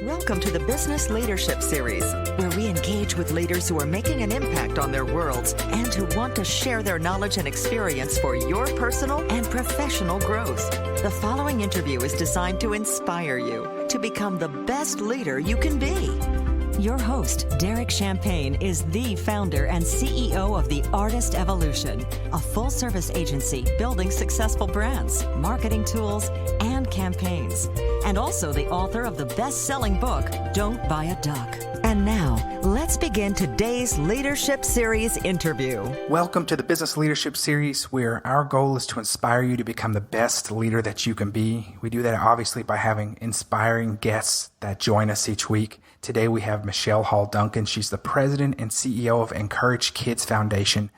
Welcome to the Business Leadership Series, where we engage with leaders who are making an impact on their worlds and who want to share their knowledge and experience for your personal and professional growth. The following interview is designed to inspire you to become the best leader you can be. Your host, Derek Champagne, is the founder and CEO of The Artist Evolution, a full-service agency building successful brands, marketing tools, and campaigns, and also the author of the best-selling book, Don't Buy a Duck. And now, let's begin today's Leadership Series interview. Welcome to the Business Leadership Series, where our goal is to inspire you to become the best leader that you can be. We do that obviously by having inspiring guests that join us each week. Today we have Michele Hall-Duncan. She's the president and CEO of enCourage Kids Foundation,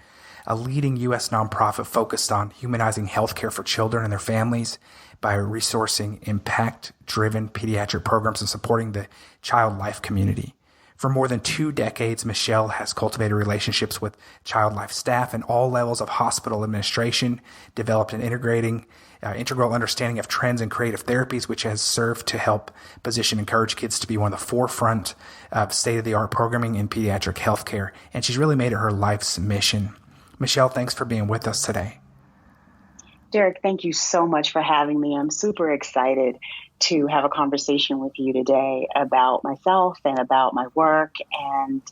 a leading U.S. nonprofit focused on humanizing healthcare for children and their families by resourcing impact-driven pediatric programs and supporting the child life community. For more than 2 decades, Michele has cultivated relationships with child life staff and all levels of hospital administration, developed an integral understanding of trends and creative therapies, which has served to help position enCourage Kids to be one of the forefront of state-of-the-art programming in pediatric healthcare. And she's really made it her life's mission. Michele, thanks for being with us today. Derek, thank you so much for having me. I'm super excited to have a conversation with you today about myself and about my work and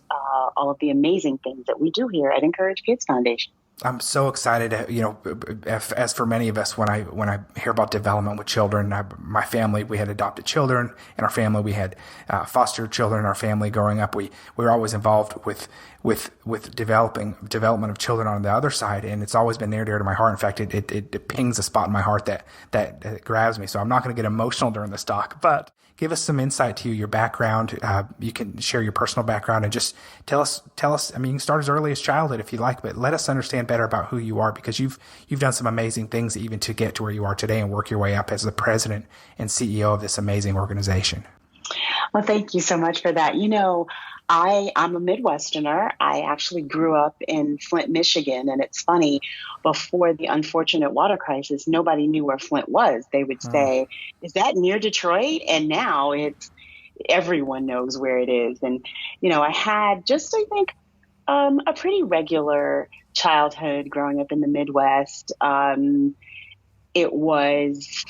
all of the amazing things that we do here at enCourage Kids Foundation. I'm so excited. As for many of us, when I hear about development with children, my family, we had adopted children. In our family, we had foster children. In our family, growing up, we were always involved with development of children on the other side, and it's always been near to my heart. In fact, it pings a spot in my heart that grabs me. So I'm not going to get emotional during this talk, but give us some insight to your background. You can share your personal background and just tell us. I mean, you can start as early as childhood if you like, but let us understand better about who you are, because you've done some amazing things even to get to where you are today and work your way up as the president and CEO of this amazing organization. Well, thank you so much for that. I'm a Midwesterner. I actually grew up in Flint, Michigan. And it's funny, before the unfortunate water crisis, nobody knew where Flint was. They would say, is that near Detroit? And now everyone knows where it is. And, I had a pretty regular childhood growing up in the Midwest. It was,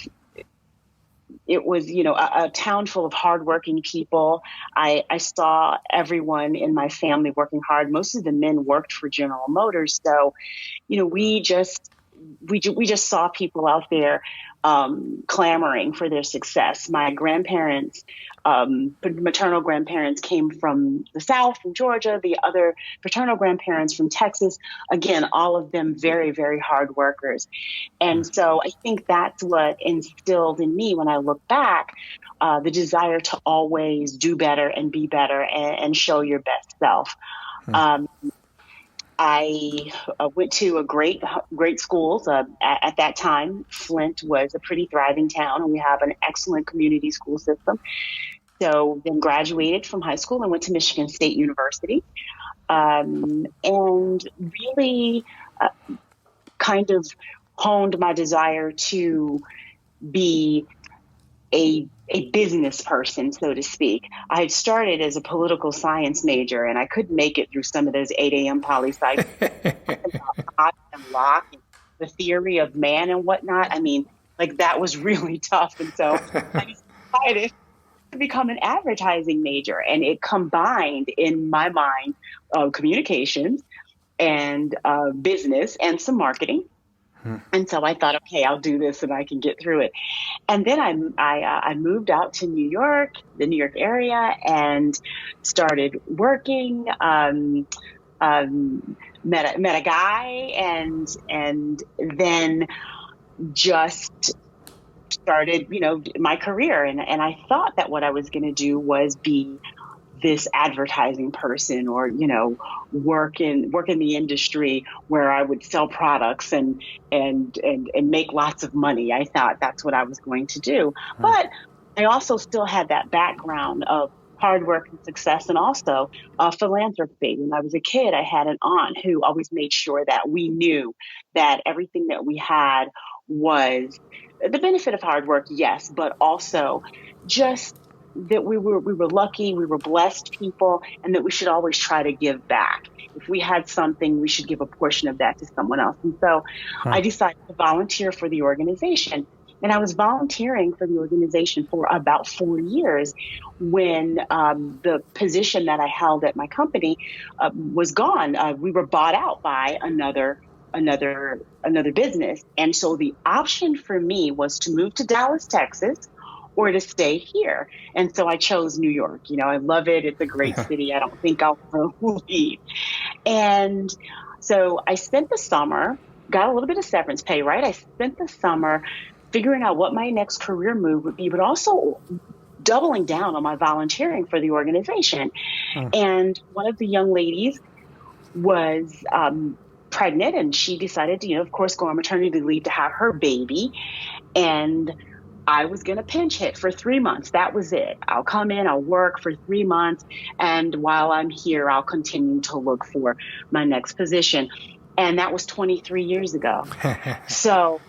a town full of hardworking people. I saw everyone in my family working hard. Most of the men worked for General Motors. So, we just saw people out there clamoring for their success. My grandparents, maternal grandparents came from the South, from Georgia, the other paternal grandparents from Texas. Again, all of them very, very hard workers. And so I think that's what instilled in me, when I look back, the desire to always do better and be better and show your best self. I went to a great schools. At that time, Flint was a pretty thriving town, and we have an excellent community school system. So then graduated from high school and went to Michigan State University, and really kind of honed my desire to be a business person, so to speak. I had started as a political science major, and I couldn't make it through some of those 8 a.m. poli-sci and Locke and the theory of man and whatnot. I mean, that was really tough. And so I decided to become an advertising major, and it combined in my mind communications and business and some marketing. And so I thought, okay, I'll do this and I can get through it. And then I moved out to New York, the New York area, and started working. Met a guy, and then just started, my career. And I thought that what I was going to do was be this advertising person, or work in the industry where I would sell products and make lots of money. I thought that's what I was going to do. But I also still had that background of hard work and success, and also philanthropy. When I was a kid, I had an aunt who always made sure that we knew that everything that we had was the benefit of hard work, yes, but also just that we were lucky, we were blessed people, and that we should always try to give back. If we had something, we should give a portion of that to someone else. And so I decided to volunteer for the organization. And I was volunteering for the organization for about 4 years when the position that I held at my company was gone. We were bought out by another business. And so the option for me was to move to Dallas, Texas, or to stay here. And so I chose New York. I love it. It's a great city. I don't think I'll ever leave. And so I spent the summer, got a little bit of severance pay, right? I spent the summer figuring out what my next career move would be, but also doubling down on my volunteering for the organization. And one of the young ladies was pregnant, and she decided to, of course, go on maternity leave to have her baby. And I was going to pinch hit for 3 months. That was it. I'll come in, I'll work for 3 months. And while I'm here, I'll continue to look for my next position. And that was 23 years ago. So,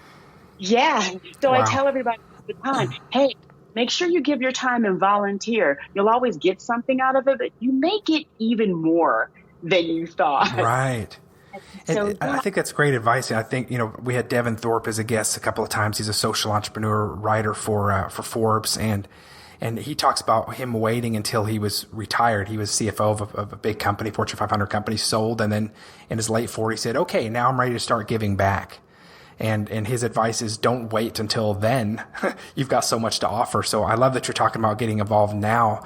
yeah. So wow. I tell everybody all the time, hey, make sure you give your time and volunteer. You'll always get something out of it, but you may get even more than you thought. Right. So, I think that's great advice. And I think, we had Devin Thorpe as a guest a couple of times. He's a social entrepreneur writer for Forbes. And he talks about him waiting until he was retired. He was CFO of a big company, Fortune 500 company, sold. And then in his late 40s said, okay, now I'm ready to start giving back. And his advice is don't wait until then. You've got so much to offer. So I love that you're talking about getting involved now.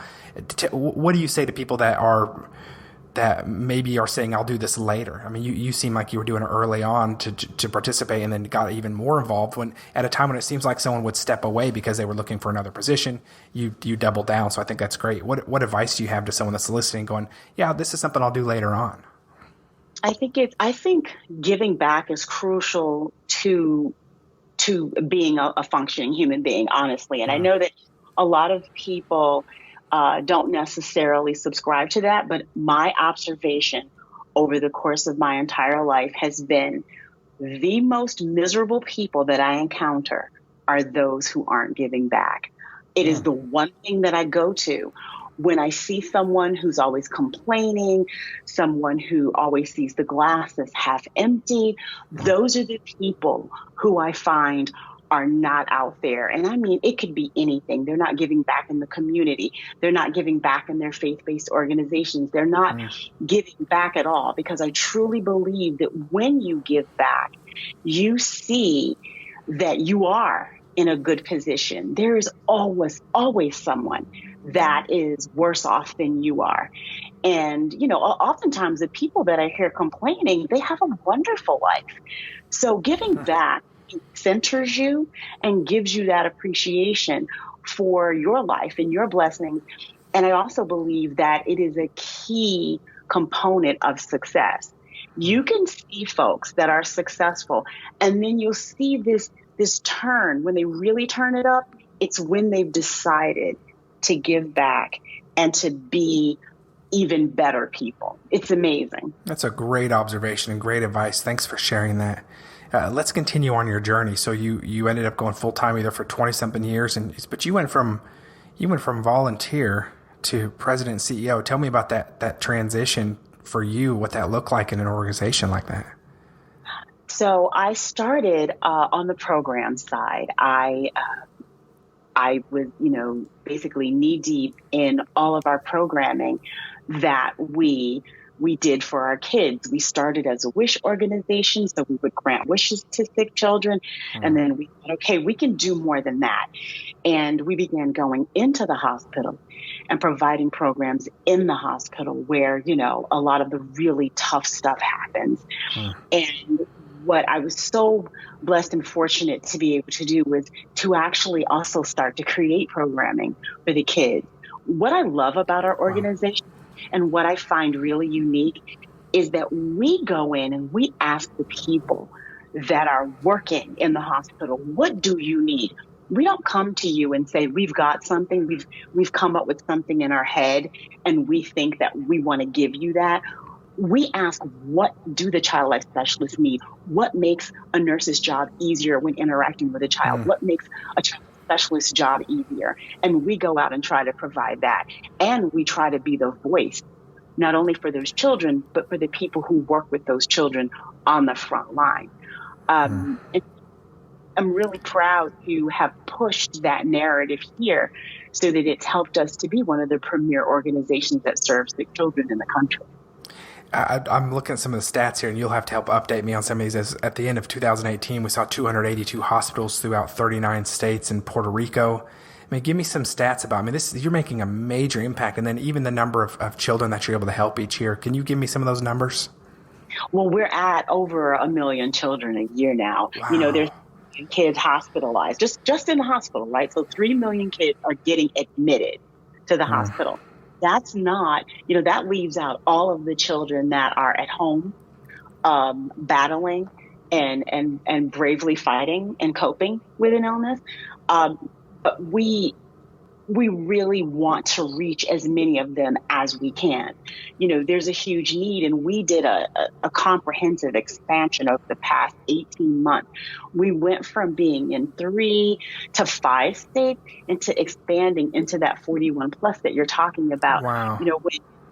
What do you say to people that maybe are saying, I'll do this later? I mean, you seem like you were doing it early on to participate, and then got even more involved when at a time when it seems like someone would step away because they were looking for another position. You double down. So I think that's great. What advice do you have to someone that's listening going, yeah, this is something I'll do later on? I think giving back is crucial to being a functioning human being, honestly. And I know that a lot of people don't necessarily subscribe to that, but my observation over the course of my entire life has been the most miserable people that I encounter are those who aren't giving back. It is the one thing that I go to when I see someone who's always complaining, someone who always sees the glass as half empty. Those are the people who I find are not out there. And I mean, it could be anything. They're not giving back in the community. They're not giving back in their faith-based organizations. They're not giving back at all, because I truly believe that when you give back, you see that you are in a good position. There is always someone that is worse off than you are. And, oftentimes the people that I hear complaining, they have a wonderful life. So giving back centers you and gives you that appreciation for your life and your blessings. And I also believe that it is a key component of success. You can see folks that are successful, and then you'll see this turn. When they really turn it up, it's when they've decided to give back and to be even better people. It's amazing. That's a great observation and great advice. Thanks for sharing that. Let's continue on your journey. So you ended up going full time either for 20-something years, but you went from volunteer to president and CEO. Tell me about that transition for you, what that looked like in an organization like that. So I started on the program side. I was, basically knee deep in all of our programming that we did for our kids. We started as a wish organization, so we would grant wishes to sick children. And then we thought, okay, we can do more than that. And we began going into the hospital and providing programs in the hospital where, a lot of the really tough stuff happens. And what I was so blessed and fortunate to be able to do was to actually also start to create programming for the kids. What I love about our organization and what I find really unique is that we go in and we ask the people that are working in the hospital, what do you need? We don't come to you and say, we've got something, we've come up with something in our head and we think that we want to give you that. We ask, what do the child life specialists need? What makes a nurse's job easier when interacting with a child? What makes a child specialist's job easier. And we go out and try to provide that. And we try to be the voice, not only for those children, but for the people who work with those children on the front line. And I'm really proud to have pushed that narrative here so that it's helped us to be one of the premier organizations that serves the children in the country. I'm looking at some of the stats here, and you'll have to help update me on some of these. As at the end of 2018, we saw 282 hospitals throughout 39 states and Puerto Rico. I mean, give me some stats about, you're making a major impact, and then even the number of children that you're able to help each year. Can you give me some of those numbers? Well, we're at over 1 million children a year now. Wow. You know, there's kids hospitalized, just in the hospital, right? So 3 million kids are getting admitted to the hospital. That's not, that leaves out all of the children that are at home, battling and bravely fighting and coping with an illness. But we really want to reach as many of them as we can. There's a huge need, and we did a comprehensive expansion over the past 18 months. We went from being in 3 to 5 states into expanding into that 41 plus that you're talking about. Wow.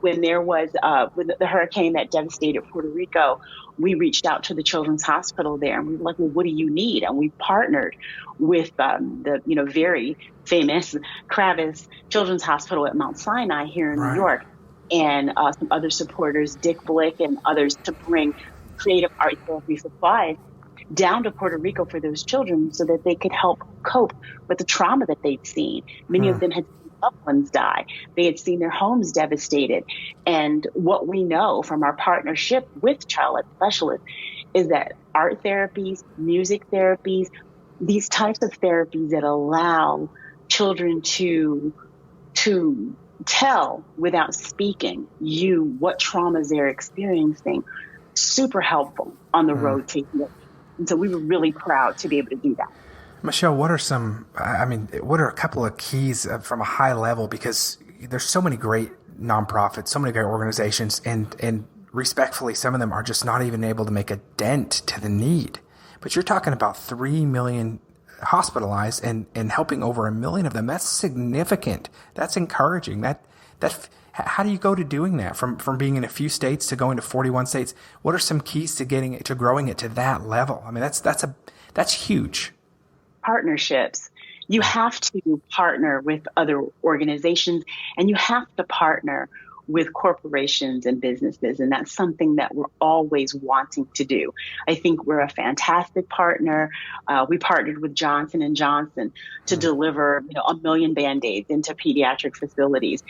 When there was when the hurricane that devastated Puerto Rico, we reached out to the Children's Hospital there, and we were like, well, what do you need? And we partnered with the very famous Kravis Children's Hospital at Mount Sinai here in New York, and some other supporters, Dick Blick and others, to bring creative art therapy supplies down to Puerto Rico for those children so that they could help cope with the trauma that they'd seen. Many of them had loved ones die. They had seen their homes devastated. And what we know from our partnership with Child Life Specialists is that art therapies, music therapies, these types of therapies that allow children to tell without speaking what traumas they're experiencing, super helpful on the road to healing. And so we were really proud to be able to do that. Michele, what are a couple of keys from a high level? Because there's so many great nonprofits, so many great organizations, and respectfully, some of them are just not even able to make a dent to the need. But you're talking about 3 million hospitalized and helping over 1 million of them. That's significant. That's encouraging. How do you go to doing that from being in a few states to going to 41 states? What are some keys to getting it, to growing it to that level? I mean, that's huge. Partnerships. You have to partner with other organizations, and you have to partner with corporations and businesses. And that's something that we're always wanting to do. I think we're a fantastic partner. We partnered with Johnson & Johnson to deliver 1 million Band-Aids into pediatric facilities.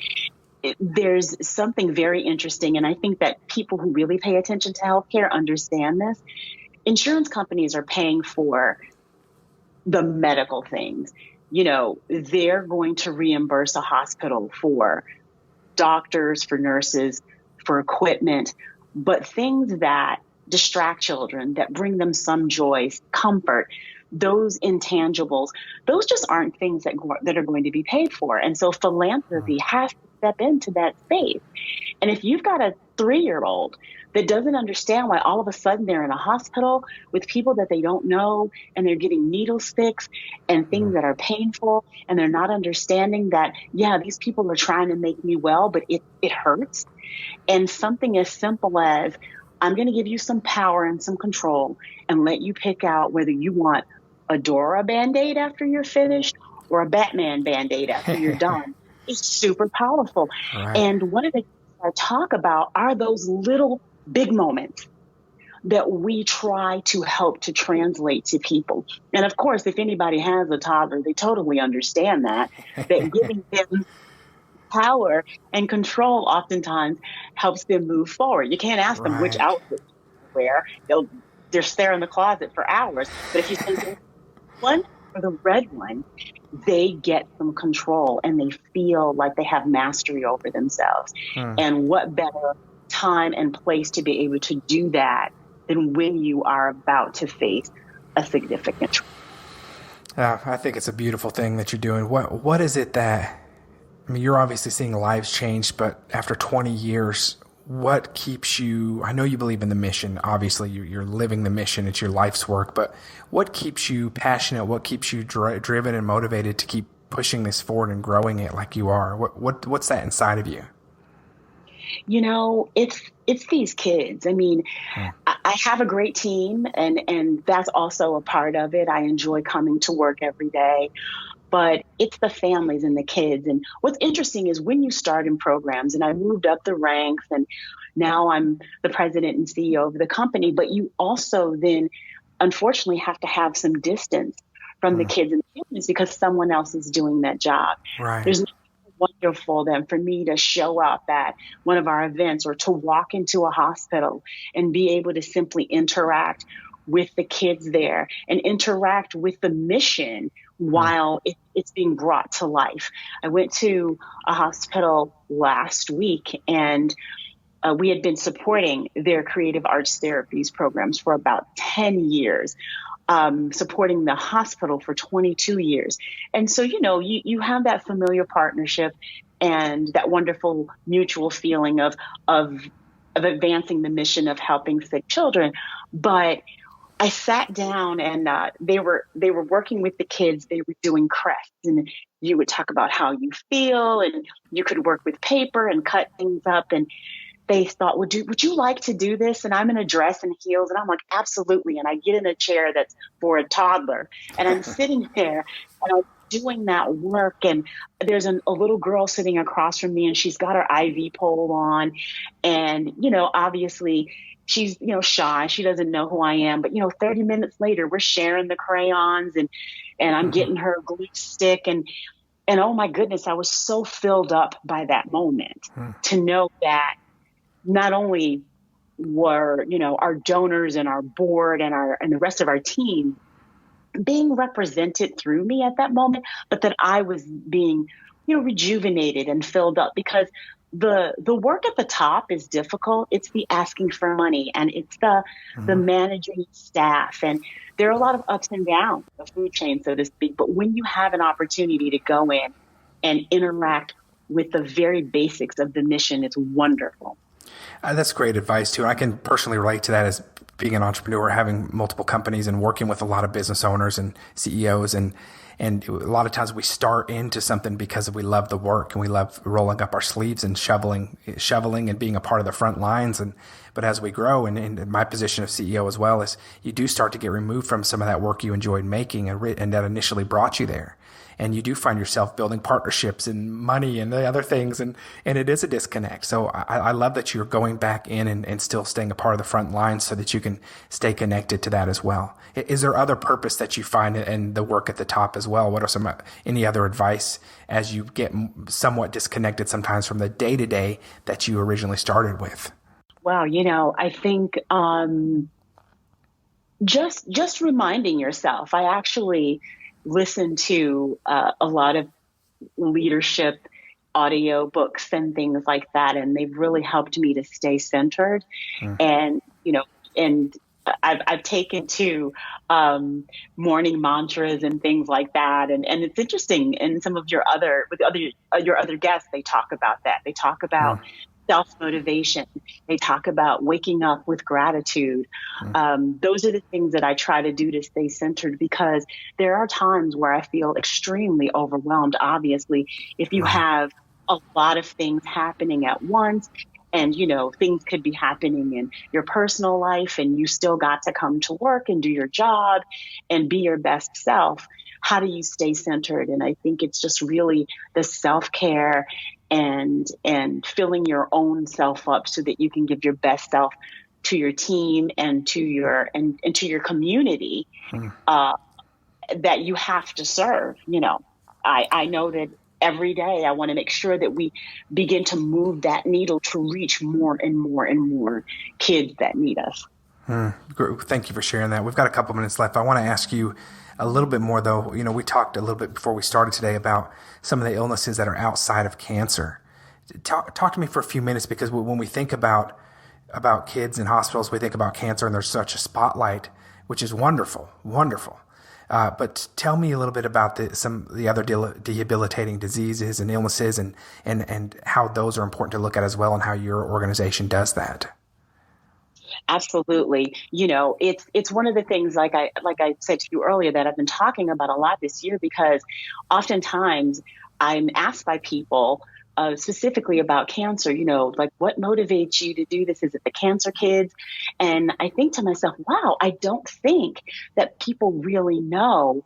There's something very interesting, and I think that people who really pay attention to healthcare understand this. Insurance companies are paying for the medical things. They're going to reimburse a hospital for doctors, for nurses, for equipment, but things that distract children, that bring them some joy, comfort, those intangibles, those just aren't things that are going to be paid for. And so philanthropy has to step into that space. And if you've got a 3-year-old that doesn't understand why all of a sudden they're in a hospital with people that they don't know, and they're getting needle sticks and things that are painful, and they're not understanding that, these people are trying to make me well, but it hurts. And something as simple as, I'm going to give you some power and some control and let you pick out whether you want a Dora Band-Aid after you're finished or a Batman Band-Aid after you're done. It's super powerful. Right. And one of the things I talk about are those little big moments that we try to help to translate to people. And of course, if anybody has a toddler, they totally understand that giving them power and control oftentimes helps them move forward. You can't ask them which outfit to wear. They're staring in the closet for hours. But if you say one or the red one, they get some control and they feel like they have mastery over themselves. And what better time and place to be able to do that than when you are about to face a significant trauma. I think it's a beautiful thing that you're doing. What is it that, you're obviously seeing lives change, but after 20 years, what keeps you, I know you believe in the mission, obviously you're living the mission, it's your life's work, but what keeps you passionate? What keeps you driven and motivated to keep pushing this forward and growing it like you are? What's that inside of you? It's these kids. I mean, I have a great team, and that's also a part of it. I enjoy coming to work every day, but it's the families and the kids. And what's interesting is when you start in programs, and I moved up the ranks, and now I'm the president and CEO of the company, but you also then unfortunately have to have some distance from the kids and the families because someone else is doing that job. Right. There's nothing wonderful than for me to show up at one of our events or to walk into a hospital and be able to simply interact with the kids there and interact with the mission while it's being brought to life. I went to a hospital last week, and we had been supporting their creative arts therapies programs for about 10 years. Supporting the hospital for 22 years. And so, you have that familiar partnership and that wonderful mutual feeling of advancing the mission of helping sick children. But I sat down and they were working with the kids. They were doing crests, and you would talk about how you feel, and you could work with paper and cut things up. And they thought, would you like to do this? And I'm in a dress and heels. And I'm like, absolutely. And I get in a chair that's for a toddler. And I'm sitting there and I'm doing that work. And there's a little girl sitting across from me, and she's got her IV pole on. And, obviously she's, shy. She doesn't know who I am. But, 30 minutes later, we're sharing the crayons, and I'm getting her a glue stick. And oh my goodness, I was so filled up by that moment to know that not only were, our donors and our board and the rest of our team being represented through me at that moment, but that I was being, rejuvenated and filled up, because the work at the top is difficult. It's the asking for money, and it's the managing staff. And there are a lot of ups and downs, the food chain, so to speak. But when you have an opportunity to go in and interact with the very basics of the mission, it's wonderful. That's great advice, too. And I can personally relate to that as being an entrepreneur, having multiple companies and working with a lot of business owners and CEOs. And a lot of times we start into something because we love the work and we love rolling up our sleeves and shoveling and being a part of the front lines. But as we grow, and in my position of CEO as well, is you do start to get removed from some of that work you enjoyed making and that initially brought you there. And you do find yourself building partnerships and money and the other things. And it is a disconnect. So I love that you're going back in and still staying a part of the front lines so that you can stay connected to that as well. Is there other purpose that you find in the work at the top as well? What are any other advice as you get somewhat disconnected sometimes from the day-to-day that you originally started with? Well, I think just reminding yourself. I actually listen to a lot of leadership audio books and things like that, and they've really helped me to stay centered. And I've taken to morning mantras and things like that, and it's interesting. And some of your other guests, they talk about that. They talk about self-motivation. They talk about waking up with gratitude. Those are the things that I try to do to stay centered, because there are times where I feel extremely overwhelmed. Obviously, if you have a lot of things happening at once, and, things could be happening in your personal life, and you still got to come to work and do your job and be your best self. How do you stay centered? And I think it's just really the self-care and filling your own self up so that you can give your best self to your team and to your community that you have to serve. I know that every day I want to make sure that we begin to move that needle to reach more and more and more kids that need us. Thank you for sharing that. We've got a couple minutes left. I want to ask you a little bit more, though. We talked a little bit before we started today about some of the illnesses that are outside of cancer. Talk to me for a few minutes, because when we think about kids in hospitals, we think about cancer, and there's such a spotlight, which is wonderful. But tell me a little bit about some of the other debilitating diseases and illnesses and how those are important to look at as well, and how your organization does that. Absolutely. It's one of the things, like I said to you earlier, that I've been talking about a lot this year, because oftentimes I'm asked by people specifically about cancer, like, what motivates you to do this? Is it the cancer kids? And I think to myself, wow, I don't think that people really know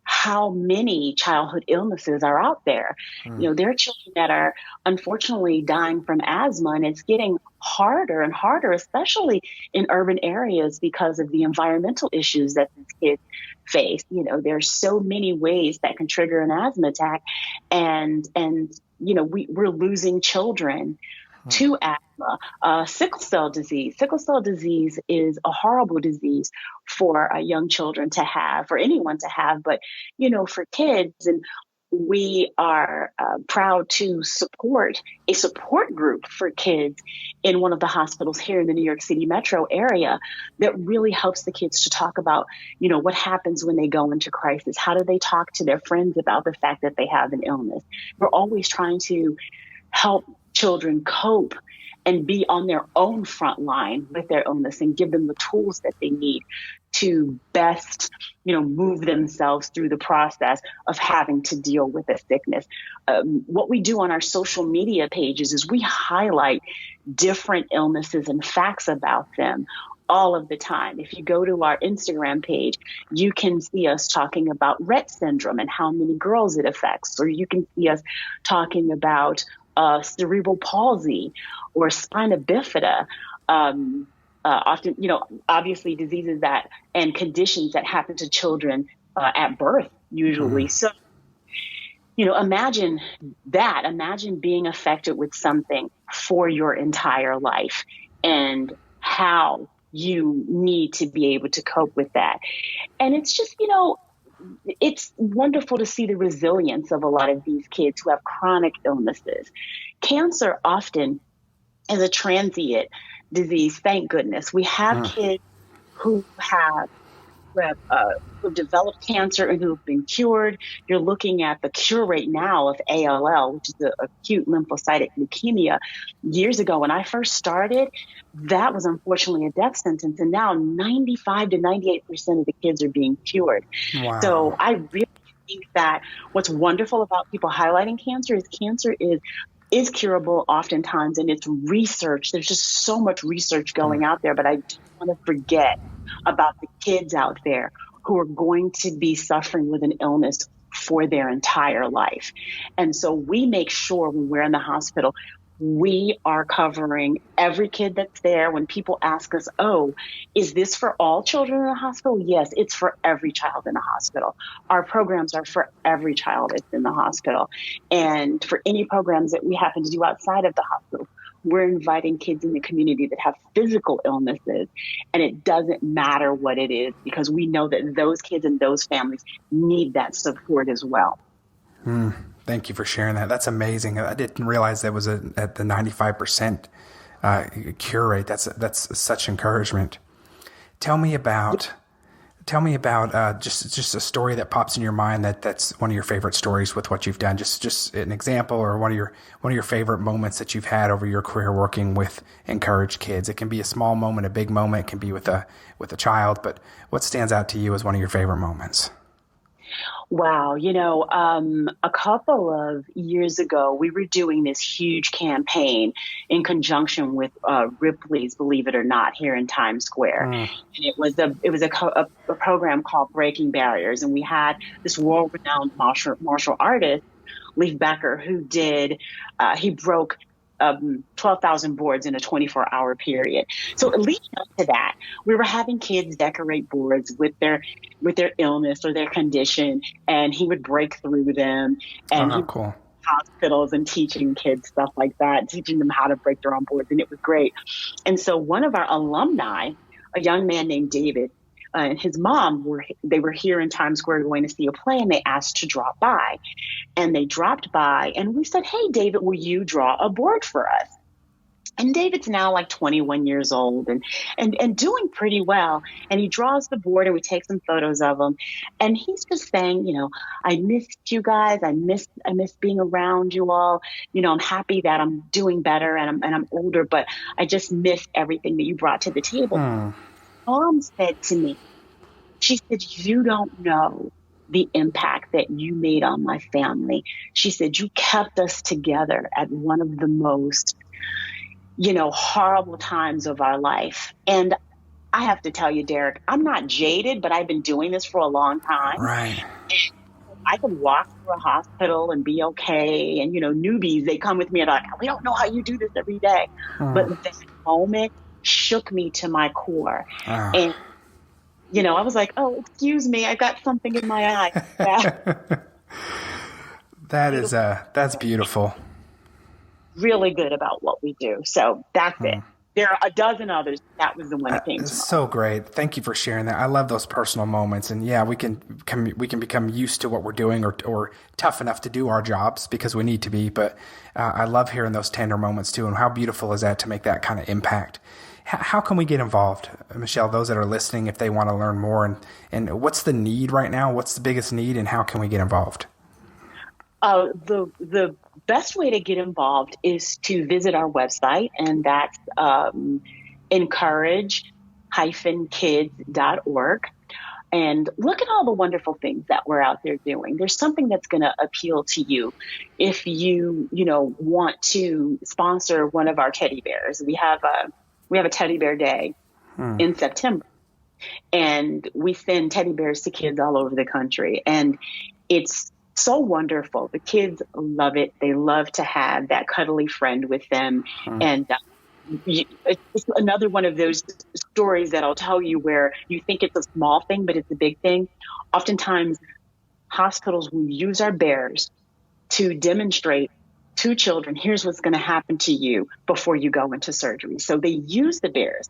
how many childhood illnesses are out there. There are children that are unfortunately dying from asthma, and it's getting harder and harder, especially in urban areas, because of the environmental issues that these kids face. There's so many ways that can trigger an asthma attack, and we're losing children to asthma. Sickle cell disease. Sickle cell disease is a horrible disease for young children to have, for anyone to have, but, for kids. And we are proud to support a support group for kids in one of the hospitals here in the New York City metro area that really helps the kids to talk about, what happens when they go into crisis. How do they talk to their friends about the fact that they have an illness? We're always trying to help children cope and be on their own front line with their illness, and give them the tools that they need to best, move themselves through the process of having to deal with a sickness. What we do on our social media pages is we highlight different illnesses and facts about them all of the time. If you go to our Instagram page, you can see us talking about Rett syndrome and how many girls it affects, or you can see us talking about cerebral palsy or spina bifida. Often, obviously diseases and conditions that happen to children at birth, usually. Mm-hmm. So, imagine that. Imagine being affected with something for your entire life, and how you need to be able to cope with that. And it's just, it's wonderful to see the resilience of a lot of these kids who have chronic illnesses. Cancer often is a transient disease, thank goodness. We have kids who have developed cancer and who've been cured. You're looking at the cure rate now of ALL, which is the acute lymphocytic leukemia. Years ago, when I first started, that was unfortunately a death sentence. And now 95 to 98% of the kids are being cured. Wow. So I really think that what's wonderful about people highlighting cancer is curable oftentimes, and it's research. There's just so much research going out there, but I don't want to forget about the kids out there who are going to be suffering with an illness for their entire life. And so we make sure when we're in the hospital, we are covering every kid that's there. When people ask us, oh, is this for all children in the hospital? Yes, it's for every child in the hospital. Our programs are for every child that's in the hospital. And for any programs that we happen to do outside of the hospital, we're inviting kids in the community that have physical illnesses. And it doesn't matter what it is, because we know that those kids and those families need that support as well. Thank you for sharing that. That's amazing. I didn't realize that was at the 95% cure rate. That's such encouragement. Tell me about just a story that pops in your mind that's one of your favorite stories with what you've done. Just an example, or one of your favorite moments that you've had over your career working with enCourage kids. It can be a small moment, a big moment. It can be with a child. But what stands out to you as one of your favorite moments? Wow. A couple of years ago, we were doing this huge campaign in conjunction with Ripley's Believe It or Not here in Times Square. And it was a program called Breaking Barriers. And we had this world-renowned martial artist, Leif Becker, who he broke 12,000 boards in a 24-hour period. So leading up to that, we were having kids decorate boards with their illness or their condition, and he would break through them. And cool. Hospitals and teaching kids stuff like that, teaching them how to break their own boards, and it was great. And so one of our alumni, a young man named David, and his mom were here in Times Square going to see a play, and they asked to drop by. And they dropped by, and we said, "Hey, David, will you draw a board for us?" And David's now like 21 years old and doing pretty well. And he draws the board and we take some photos of him. And he's just saying, I missed you guys. I miss being around you all. I'm happy that I'm doing better and I'm older, but I just miss everything that you brought to the table. Mom said to me, she said, you don't know the impact that you made on my family. She said, you kept us together at one of the most horrible times of our life. And I have to tell you, Derek, I'm not jaded, but I've been doing this for a long time. Right. I can walk through a hospital and be okay. And, newbies, they come with me and they're like, we don't know how you do this every day. But this moment shook me to my core. And, I was like, oh, excuse me, I got something in my eye. That's beautiful. Really good about what we do. So that's it. There are a dozen others. That was the one that came to mind. So great. Thank you for sharing that. I love those personal moments. And yeah, we can become used to what we're doing or tough enough to do our jobs because we need to be. But I love hearing those tender moments too. And how beautiful is that to make that kind of impact? How can we get involved, Michele, those that are listening, if they want to learn more? And what's the need right now? What's the biggest need and how can we get involved? The best way to get involved is to visit our website, and that's encourage-kids.org. And look at all the wonderful things that we're out there doing. There's something that's going to appeal to you if you want to sponsor one of our teddy bears. We have a teddy bear day in September, and we send teddy bears to kids all over the country, and it's so wonderful. The kids love it. They love to have that cuddly friend with them. And it's another one of those stories that I'll tell you where you think it's a small thing, but it's a big thing. Oftentimes, hospitals will use our bears to demonstrate to children, here's what's going to happen to you before you go into surgery. So they use the bears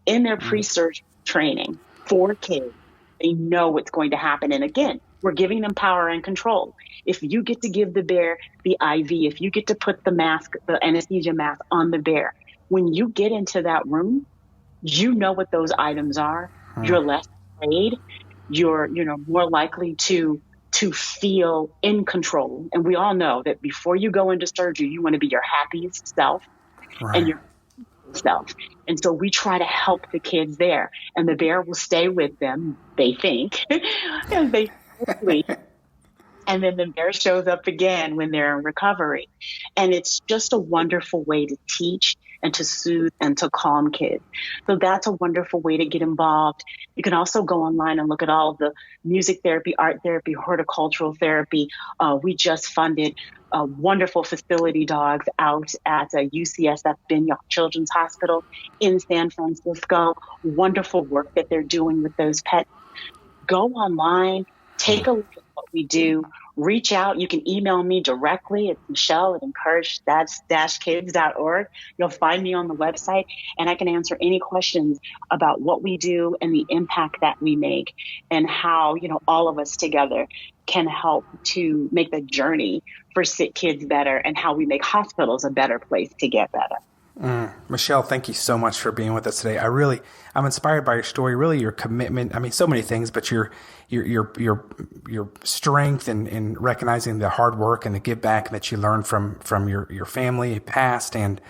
in their pre-surgery training for kids. They know what's going to happen. And again, we're giving them power and control. If you get to give the bear the IV, if you get to put the mask, the anesthesia mask on the bear, when you get into that room, you know what those items are. You're less afraid. You're, more likely to feel in control. And we all know that before you go into surgery, you want to be your happiest self and your self. And so we try to help the kids there, and the bear will stay with them, they think, and they sleep. And then the bear shows up again when they're in recovery. And it's just a wonderful way to teach and to soothe and to calm kids. So that's a wonderful way to get involved. You can also go online and look at all of the music therapy, art therapy, horticultural therapy. We just funded wonderful facility dogs out at UCSF Benioff Children's Hospital in San Francisco. Wonderful work that they're doing with those pets. Go online, take a look at what we do. Reach out. You can email me directly. It's Michele at encourage-kids.org. You'll find me on the website, and I can answer any questions about what we do and the impact that we make and how, all of us together can help to make the journey for sick kids better and how we make hospitals a better place to get better. Michele, thank you so much for being with us today. I'm inspired by your story, really your commitment. I mean, so many things, but your strength in recognizing the hard work and the give back that you learned from your family past and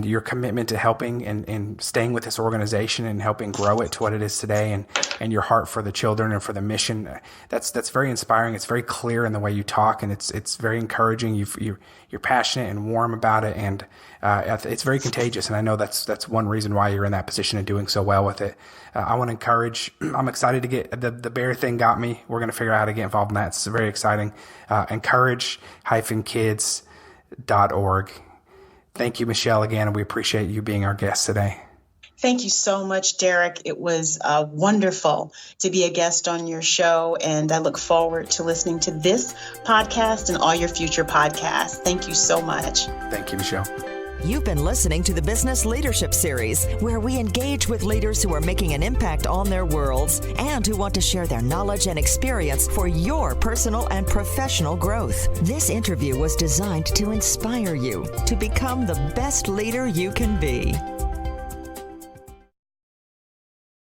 your commitment to helping and staying with this organization and helping grow it to what it is today and your heart for the children and for the mission. That's very inspiring. It's very clear in the way you talk, and it's very encouraging. You're passionate and warm about it, and it's very contagious. And I know that's one reason why you're in that position and doing so well with it. I want to encourage. I'm excited to get the bear thing. Got me. We're going to figure out how to get involved in that. It's very exciting. encourage-kids.org. Thank you, Michele, again, and we appreciate you being our guest today. Thank you so much, Derek. It was wonderful to be a guest on your show, and I look forward to listening to this podcast and all your future podcasts. Thank you so much. Thank you, Michele. You've been listening to the Business Leadership Series, where we engage with leaders who are making an impact on their worlds and who want to share their knowledge and experience for your personal and professional growth. This interview was designed to inspire you to become the best leader you can be.